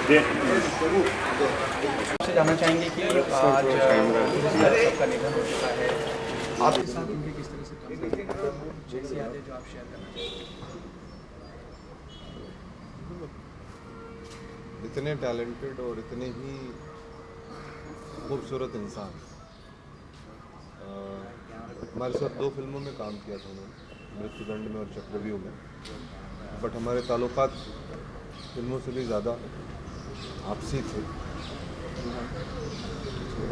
आपसे जानना चाहेंगे कि आज सबका निधन हो चुका है, आपके साथ इनके किस तरह से काम करते हैं, जैसी यादें जो आप शेयर करना चाहेंगे। इतने टैलेंटेड और इतने ही खूबसूरत इंसान। हमारे साथ 2 फिल्मों में काम किया था उन्होंने, मृत्युदंड में और चक्रव्यूह में। बट हमारे ताल्लुकात फिल्मों से भी ज़्यादा आपसी थे।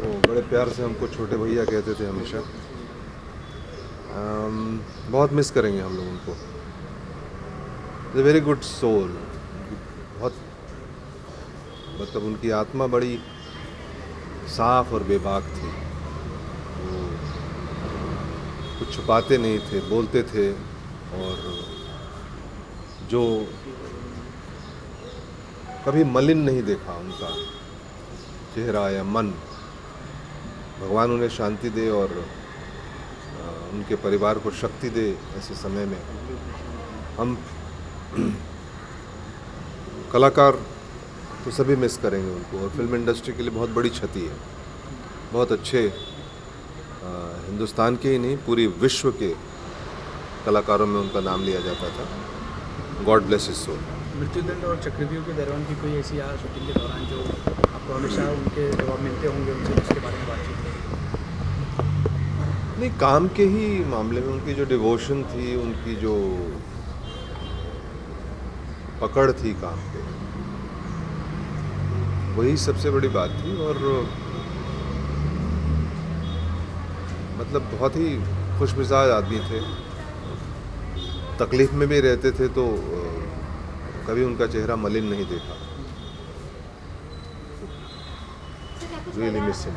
वो बड़े प्यार से हमको छोटे भैया कहते थे हमेशा। बहुत मिस करेंगे हम लोग उनको। Is a very good soul. बहुत मतलब उनकी आत्मा बड़ी साफ और बेबाक थी। वो कुछ छुपाते नहीं थे, बोलते थे। और जो कभी मलिन नहीं देखा उनका चेहरा या मन। भगवान उन्हें शांति दे और उनके परिवार को शक्ति दे ऐसे समय में। हम कलाकार तो सभी मिस करेंगे उनको, और फिल्म इंडस्ट्री के लिए बहुत बड़ी क्षति है। बहुत अच्छे हिंदुस्तान के ही नहीं, पूरी विश्व के कलाकारों में उनका नाम लिया जाता था। God bless his soul. मृत्युदंड और चक्रव्यूह के दौरान की कोई ऐसी याद शूटिंग के दौरान जो आपको हमेशा उनके जवाब मिलते होंगे, उनसे उसके बारे में बातचीत नहीं, काम के ही मामले में उनकी जो डिवोशन थी, उनकी जो पकड़ थी काम पे, वही सबसे बड़ी बात थी। और मतलब बहुत ही खुशमिजाज आदमी थे। तकलीफ में भी रहते थे तो कभी उनका चेहरा मलिन नहीं देखा। Really miss him.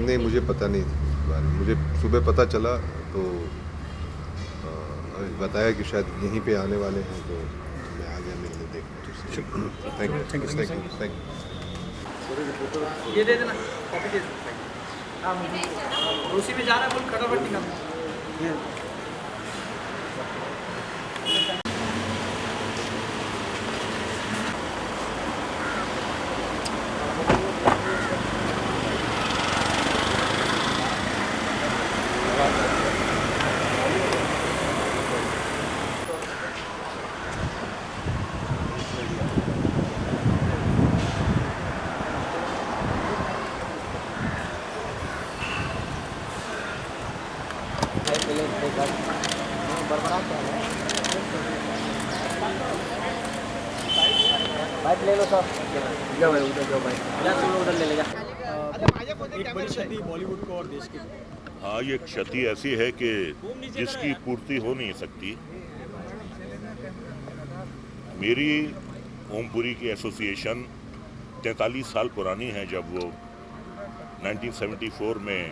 नहीं, मुझे पता नहीं था इस बारे में। मुझे सुबह पता चला तो बताया कि शायद यहीं पे आने वाले हैं, तो मैं आ गया मिलने देखने। Thank you. ये दे देना, कॉपी दे देना। हाँ, रूसी में जा रहा है, बोल खटाफट निकाल। बाइक ले लो सर। जा भाई, उधर जाओ भाई, जा तुम लोग उधर ले ले जा। एक बड़ी क्षति बॉलीवुड को और देश की। हाँ, ये क्षति ऐसी है कि जिसकी पूर्ति हो नहीं सकती। मेरी ओमपुरी की एसोसिएशन 43 साल पुरानी है। जब वो 1974 में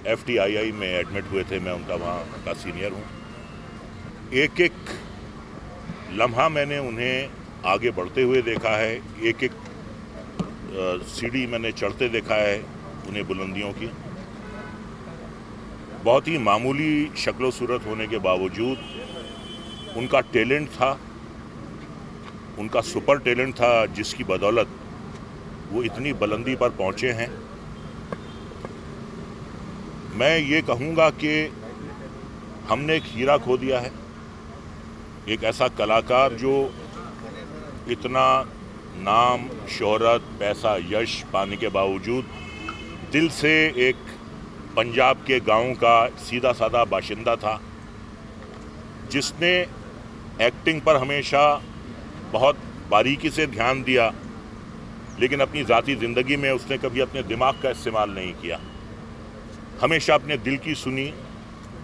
FTII में एडमिट हुए थे, मैं उनका वहाँ का सीनियर हूँ। एक एक लम्हा मैंने उन्हें आगे बढ़ते हुए देखा है। एक एक सीढ़ी मैंने चढ़ते देखा है उन्हें बुलंदियों की। बहुत ही मामूली शक्लो सूरत होने के बावजूद उनका टैलेंट था, उनका सुपर टैलेंट था, जिसकी बदौलत वो इतनी बुलंदी पर पहुंचे हैं। मैं ये कहूँगा कि हमने एक हीरा खो दिया है। एक ऐसा कलाकार जो इतना नाम, शोहरत, पैसा, यश पाने के बावजूद दिल से एक पंजाब के गांव का सीधा साधा बाशिंदा था, जिसने एक्टिंग पर हमेशा बहुत बारीकी से ध्यान दिया, लेकिन अपनी ज़ाती ज़िंदगी में उसने कभी अपने दिमाग का इस्तेमाल नहीं किया। हमेशा अपने दिल की सुनी,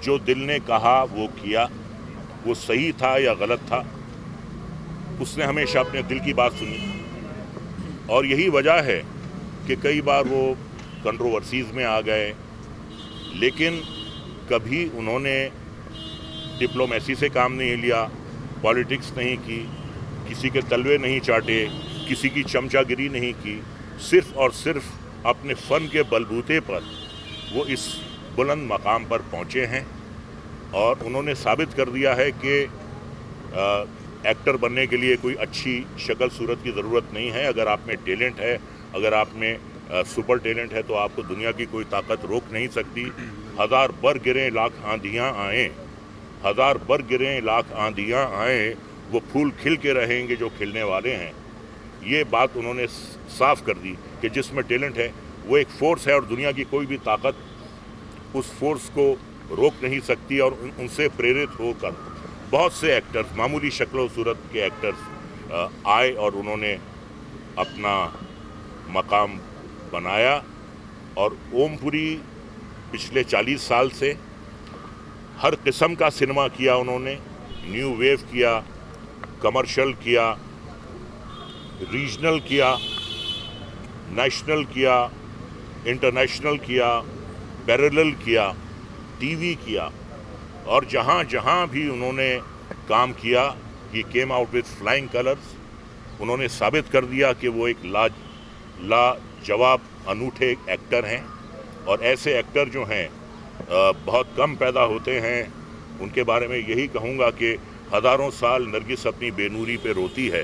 जो दिल ने कहा वो किया। वो सही था या गलत था, उसने हमेशा अपने दिल की बात सुनी। और यही वजह है कि कई बार वो कंट्रोवर्सीज़ में आ गए, लेकिन कभी उन्होंने डिप्लोमेसी से काम नहीं लिया, पॉलिटिक्स नहीं की, किसी के तलवे नहीं चाटे, किसी की चमचागिरी नहीं की। सिर्फ़ और सिर्फ अपने फ़न के बलबूते पर वो इस बुलंद मकाम पर पहुँचे हैं। और उन्होंने साबित कर दिया है कि एक्टर बनने के लिए कोई अच्छी शक्ल सूरत की ज़रूरत नहीं है। अगर आप में टैलेंट है, अगर आप में सुपर टैलेंट है तो आपको दुनिया की कोई ताकत रोक नहीं सकती। हज़ार बर गिरें लाख आंधियाँ आएँ, हज़ार बर गिरें लाख आंधियाँ आएँ, वो फूल खिल के रहेंगे जो खिलने वाले हैं। ये बात उन्होंने साफ कर दी कि जिसमें टैलेंट है वो एक फोर्स है और दुनिया की कोई भी ताकत उस फोर्स को रोक नहीं सकती। और उनसे प्रेरित होकर बहुत से एक्टर्स, मामूली शक्ल सूरत के एक्टर्स आए और उन्होंने अपना मकाम बनाया। और ओमपुरी पिछले 40 साल से हर किस्म का सिनेमा किया उन्होंने। न्यू वेव किया, कमर्शियल किया, रीजनल किया, नेशनल किया, इंटरनेशनल किया, पैरेलल किया, टीवी किया। और जहाँ जहाँ भी उन्होंने काम किया, he came out with flying colours. उन्होंने साबित कर दिया कि वो एक लाजवाब अनूठे एक्टर हैं। और ऐसे एक्टर जो हैं बहुत कम पैदा होते हैं। उनके बारे में यही कहूँगा कि हज़ारों साल नरगिस अपनी बेनूरी पे रोती है,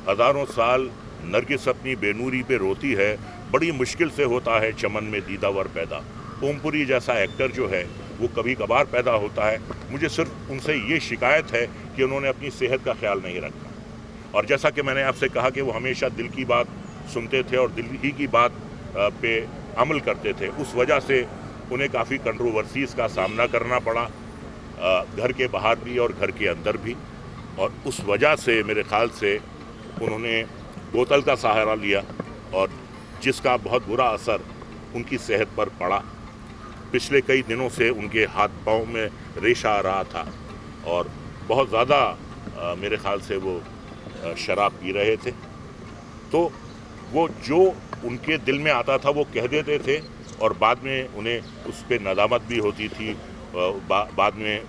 हज़ारों साल नरगिस अपनी बेनूरी पे रोती है, बड़ी मुश्किल से होता है चमन में दीदावर पैदा। ओमपुरी जैसा एक्टर जो है वो कभी कभार पैदा होता है। मुझे सिर्फ उनसे ये शिकायत है कि उन्होंने अपनी सेहत का ख्याल नहीं रखा। और जैसा कि मैंने आपसे कहा कि वो हमेशा दिल की बात सुनते थे और दिल ही की बात पे अमल करते थे, उस वजह से उन्हें काफ़ी कंट्रोवर्सीज़ का सामना करना पड़ा, घर के बाहर भी और घर के अंदर भी। और उस वजह से मेरे ख्याल से उन्होंने बोतल का सहारा लिया और जिसका बहुत बुरा असर उनकी सेहत पर पड़ा। पिछले कई दिनों से उनके हाथ पाँव में रेशा आ रहा था और बहुत ज़्यादा मेरे ख्याल से वो शराब पी रहे थे। तो वो जो उनके दिल में आता था वो कह देते थे और बाद में उन्हें उस पर नदामत भी होती थी, बाद में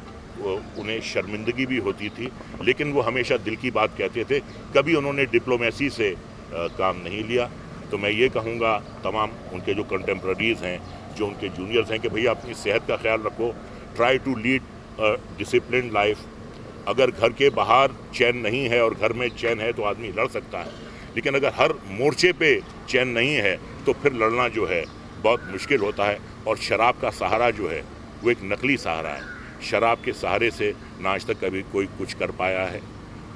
उन्हें शर्मिंदगी भी होती थी, लेकिन वो हमेशा दिल की बात कहते थे। कभी उन्होंने डिप्लोमेसी से काम नहीं लिया। तो मैं ये कहूँगा तमाम उनके जो कंटेम्प्रेरीज़ हैं, जो उनके जूनियर्स हैं, कि भैया अपनी सेहत का ख्याल रखो, try to lead discipline life. अगर घर के बाहर चैन नहीं है और घर में चैन है तो आदमी लड़ सकता है, लेकिन अगर हर मोर्चे पे चैन नहीं है तो फिर लड़ना जो है बहुत मुश्किल होता है। और शराब का सहारा जो है वो एक नकली सहारा है। शराब के सहारे से ना आज तक कभी कोई कुछ कर पाया है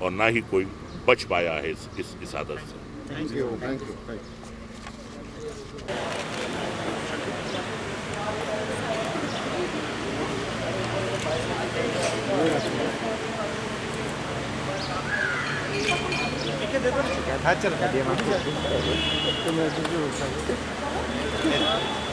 और ना ही कोई बच पाया है इस आदत से। Thank you, thank you. चल